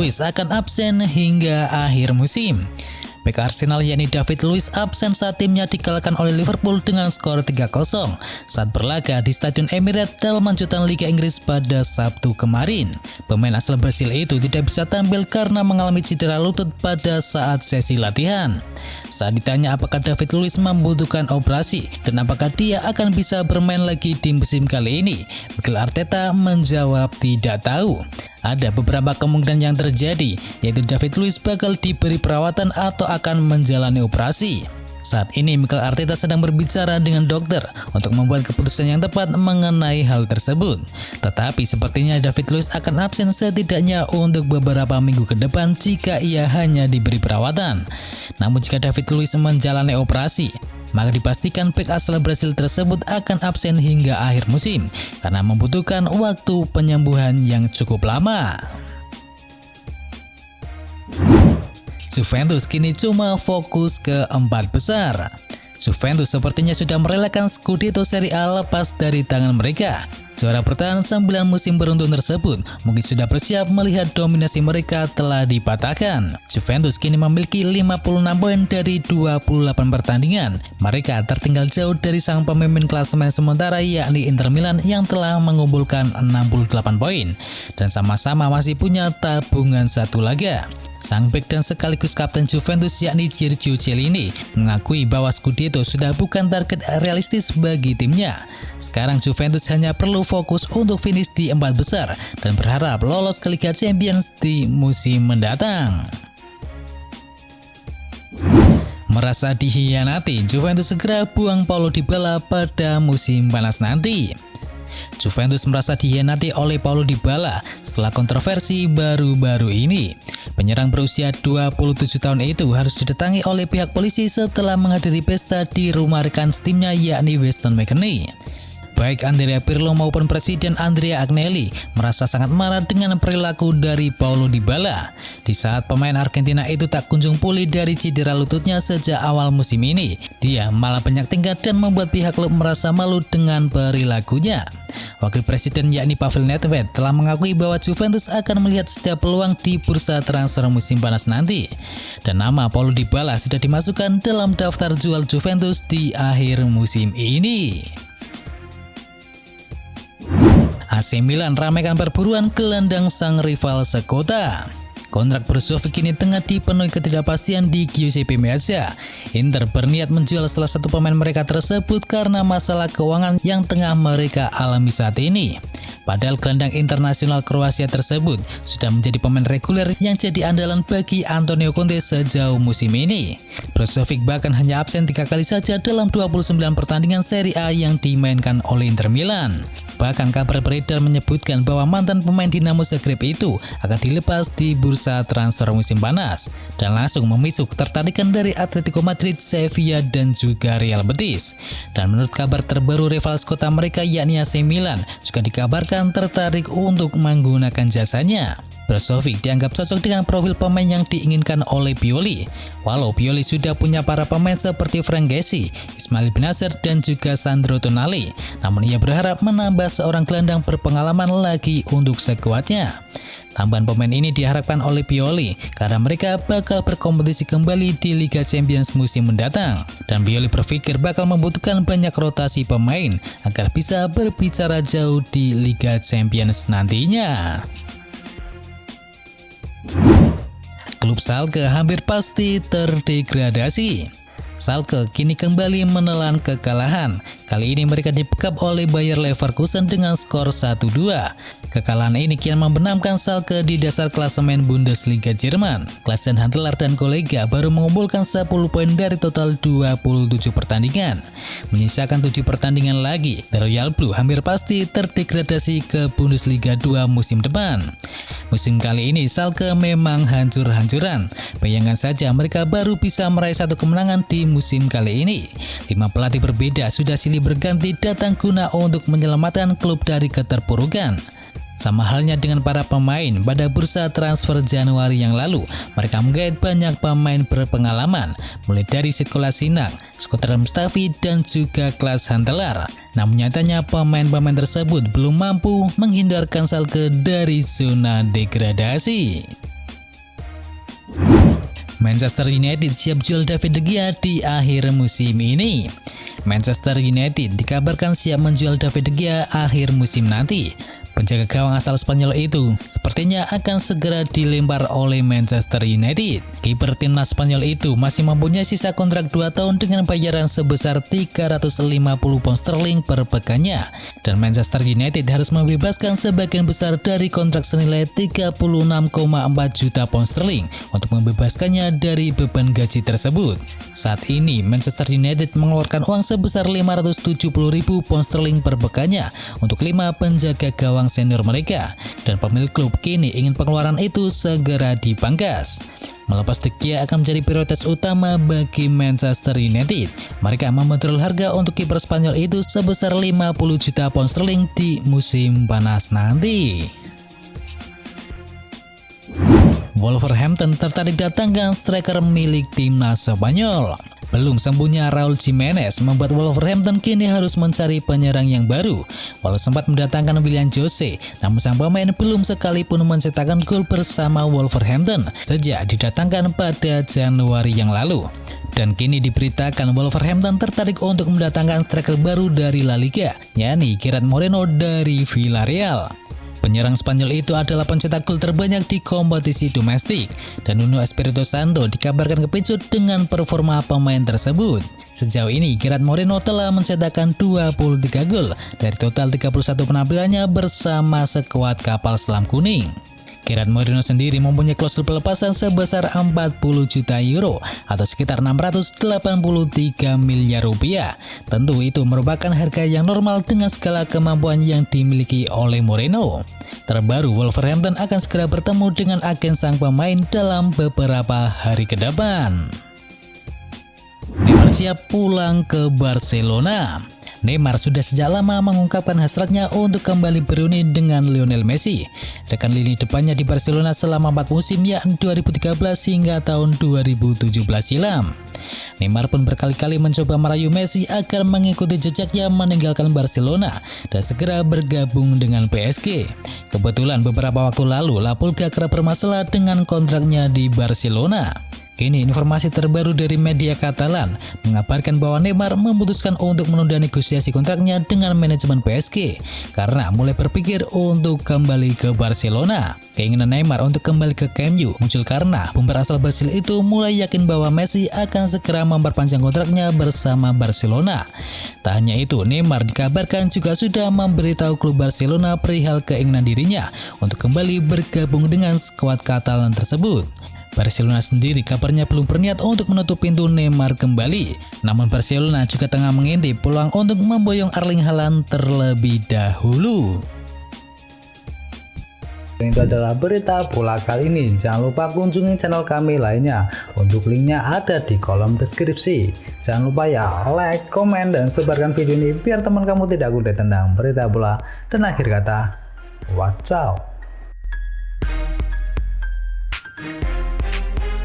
Luiz akan absen hingga akhir musim. Bek Arsenal yakni David Luiz absen saat timnya dikalahkan oleh Liverpool dengan skor 3-0 saat berlaga di Stadion Emirates dalam lanjutan Liga Inggris pada Sabtu kemarin. Pemain asal Brasil itu tidak bisa tampil karena mengalami cedera lutut pada saat sesi latihan. Saat ditanya apakah David Luiz membutuhkan operasi dan apakah dia akan bisa bermain lagi di musim kali ini, Mikel Arteta menjawab tidak tahu. Ada beberapa kemungkinan yang terjadi, yaitu David Luiz bakal diberi perawatan atau akan menjalani operasi. Saat ini Mikel Arteta sedang berbicara dengan dokter untuk membuat keputusan yang tepat mengenai hal tersebut. Tetapi sepertinya David Luiz akan absen setidaknya untuk beberapa minggu ke depan jika ia hanya diberi perawatan. Namun jika David Luiz menjalani operasi, maka dipastikan bek asal Brasil tersebut akan absen hingga akhir musim karena membutuhkan waktu penyembuhan yang cukup lama. Juventus kini cuma fokus ke 4 besar. Juventus sepertinya sudah merelakan Scudetto Serie A lepas dari tangan mereka. Juara bertahan 9 musim beruntun tersebut mungkin sudah bersiap melihat dominasi mereka telah dipatahkan. Juventus kini memiliki 56 poin dari 28 pertandingan. Mereka tertinggal jauh dari sang pemimpin klasemen sementara yakni Inter Milan yang telah mengumpulkan 68 poin dan sama-sama masih punya tabungan satu laga. Sang bek dan sekaligus kapten Juventus yakni Giorgio Chiellini mengakui bahwa Scudetto sudah bukan target realistis bagi timnya. Sekarang Juventus hanya perlu fokus untuk finish di 4 besar dan berharap lolos ke Liga Champions di musim mendatang. Merasa dikhianati, Juventus segera buang Paulo Dybala pada musim panas nanti. Juventus merasa dikhianati oleh Paulo Dybala setelah kontroversi baru-baru ini. Penyerang berusia 27 tahun itu harus didatangi oleh pihak polisi setelah menghadiri pesta di rumah rekan timnya yakni Weston McKennie. Baik Andrea Pirlo maupun Presiden Andrea Agnelli merasa sangat marah dengan perilaku dari Paulo Dybala. Di saat pemain Argentina itu tak kunjung pulih dari cedera lututnya sejak awal musim ini, dia malah banyak tingkah dan membuat pihak klub merasa malu dengan perilakunya. Wakil Presiden yakni Pavel Nedved telah mengakui bahwa Juventus akan melihat setiap peluang di bursa transfer musim panas nanti. Dan nama Paulo Dybala sudah dimasukkan dalam daftar jual Juventus di akhir musim ini. AC Milan ramaikan perburuan gelandang sang rival sekota. Kontrak Brozovic kini tengah dipenuhi ketidakpastian di Giuseppe Meazza. Inter berniat menjual salah satu pemain mereka tersebut karena masalah keuangan yang tengah mereka alami saat ini. Padahal gelandang internasional Kroasia tersebut sudah menjadi pemain reguler yang jadi andalan bagi Antonio Conte sejauh musim ini. Brozovic bahkan hanya absen 3 kali saja dalam 29 pertandingan Serie A yang dimainkan oleh Inter Milan. Bahkan kabar beredar menyebutkan bahwa mantan pemain Dinamo Zagreb itu akan dilepas di bursa transfer musim panas dan langsung memicu ketertarikan dari Atletico Madrid, Sevilla dan juga Real Betis. Dan menurut kabar terbaru rival kota mereka yakni AC Milan juga dikabarkan tertarik untuk menggunakan jasanya. Brozovic dianggap cocok dengan profil pemain yang diinginkan oleh Pioli. Walau Pioli sudah punya para pemain seperti Frank Kessie, Ismail Bennacer dan juga Sandro Tonali, namun ia berharap menambah seorang gelandang berpengalaman lagi untuk skuadnya. Tambahan pemain ini diharapkan oleh Pioli karena mereka bakal berkompetisi kembali di Liga Champions musim mendatang. Dan Pioli berpikir bakal membutuhkan banyak rotasi pemain agar bisa berbicara jauh di Liga Champions nantinya. Klub Schalke hampir pasti terdegradasi. Schalke kini kembali menelan kekalahan. Kali ini mereka dibekap oleh Bayer Leverkusen dengan skor 1-2. Kekalahan ini kian membenamkan Schalke di dasar klasemen Bundesliga Jerman. Klasen Huntelaar dan kolega baru mengumpulkan 10 poin dari total 27 pertandingan. Menyisakan 7 pertandingan lagi, The Royal Blue hampir pasti terdegradasi ke Bundesliga 2 musim depan. Musim kali ini Schalke memang hancur-hancuran. Bayangkan saja mereka baru bisa meraih 1 kemenangan di musim kali ini. 5 pelatih berbeda sudah silih berganti datang guna untuk menyelamatkan klub dari keterpurukan. Sama halnya dengan para pemain pada bursa transfer Januari yang lalu, mereka menggait banyak pemain berpengalaman, mulai dari Sekolah Sinang, Skotar Mustafi, dan juga Klaas Huntelaar. Namun nyatanya pemain-pemain tersebut belum mampu menghindarkan Schalke dari zona degradasi. Manchester United siap jual David De Gea di akhir musim ini. Manchester United dikabarkan siap menjual David De Gea akhir musim nanti. Penjaga gawang asal Spanyol itu sepertinya akan segera dilempar oleh Manchester United. Kiper timnas Spanyol itu masih mempunyai sisa kontrak 2 tahun dengan bayaran sebesar 350 pound sterling per pekannya. Dan Manchester United harus membebaskan sebagian besar dari kontrak senilai 36,4 juta pound sterling untuk membebaskannya dari beban gaji tersebut. Saat ini Manchester United mengeluarkan uang sebesar 570.000 pound sterling per pekannya untuk 5 penjaga gawang senior mereka, dan pemilik klub kini ingin pengeluaran itu segera dipangkas. Melepas De Gea akan menjadi prioritas utama bagi Manchester United. Mereka membandrol harga untuk kiper Spanyol itu sebesar 50 juta pound sterling di musim panas nanti. Wolverhampton tertarik datangkan striker milik timnas Spanyol. Belum sembuhnya Raul Jimenez membuat Wolverhampton kini harus mencari penyerang yang baru. Walau sempat mendatangkan Willian Jose, namun sang pemain belum sekalipun mencetakkan gol bersama Wolverhampton sejak didatangkan pada Januari yang lalu. Dan kini diberitakan Wolverhampton tertarik untuk mendatangkan striker baru dari La Liga, yakni Gerard Moreno dari Villarreal. Penyerang Spanyol itu adalah pencetak gol terbanyak di kompetisi domestik, dan Nuno Espirito Santo dikabarkan kepencut dengan performa pemain tersebut. Sejauh ini Gerard Moreno telah mencetakkan 23 gol dari total 31 penampilannya bersama skuad kapal selam kuning. Gerard Moreno sendiri mempunyai klausul pelepasan sebesar 40 juta euro atau sekitar 683 miliar rupiah. Tentu itu merupakan harga yang normal dengan segala kemampuan yang dimiliki oleh Moreno. Terbaru, Wolverhampton akan segera bertemu dengan agen sang pemain dalam beberapa hari ke depan. Neymar siap pulang ke Barcelona. Neymar sudah sejak lama mengungkapkan hasratnya untuk kembali beruni dengan Lionel Messi. Rekan lini depannya di Barcelona selama 4 musim yakni 2013 hingga tahun 2017 silam. Neymar pun berkali-kali mencoba merayu Messi agar mengikuti jejaknya meninggalkan Barcelona dan segera bergabung dengan PSG. Kebetulan beberapa waktu lalu La Pulga kerap bermasalah dengan kontraknya di Barcelona. Kini informasi terbaru dari media Katalan mengabarkan bahwa Neymar memutuskan untuk menunda negosiasi kontraknya dengan manajemen PSG karena mulai berpikir untuk kembali ke Barcelona. Keinginan Neymar untuk kembali ke Camp Nou muncul karena pemain asal Brasil itu mulai yakin bahwa Messi akan segera memperpanjang kontraknya bersama Barcelona. Tak hanya itu, Neymar dikabarkan juga sudah memberitahu klub Barcelona perihal keinginan dirinya untuk kembali bergabung dengan skuad Katalan tersebut. Barcelona sendiri kabarnya belum berniat untuk menutup pintu Neymar kembali. Namun Barcelona juga tengah mengintip peluang untuk memboyong Erling Haaland terlebih dahulu. Itu adalah berita bola kali ini. Jangan lupa kunjungi channel kami lainnya. Untuk linknya ada di kolom deskripsi. Jangan lupa ya like, komen, dan sebarkan video ini biar teman kamu tidak kudet tentang berita bola. Dan akhir kata, wacau.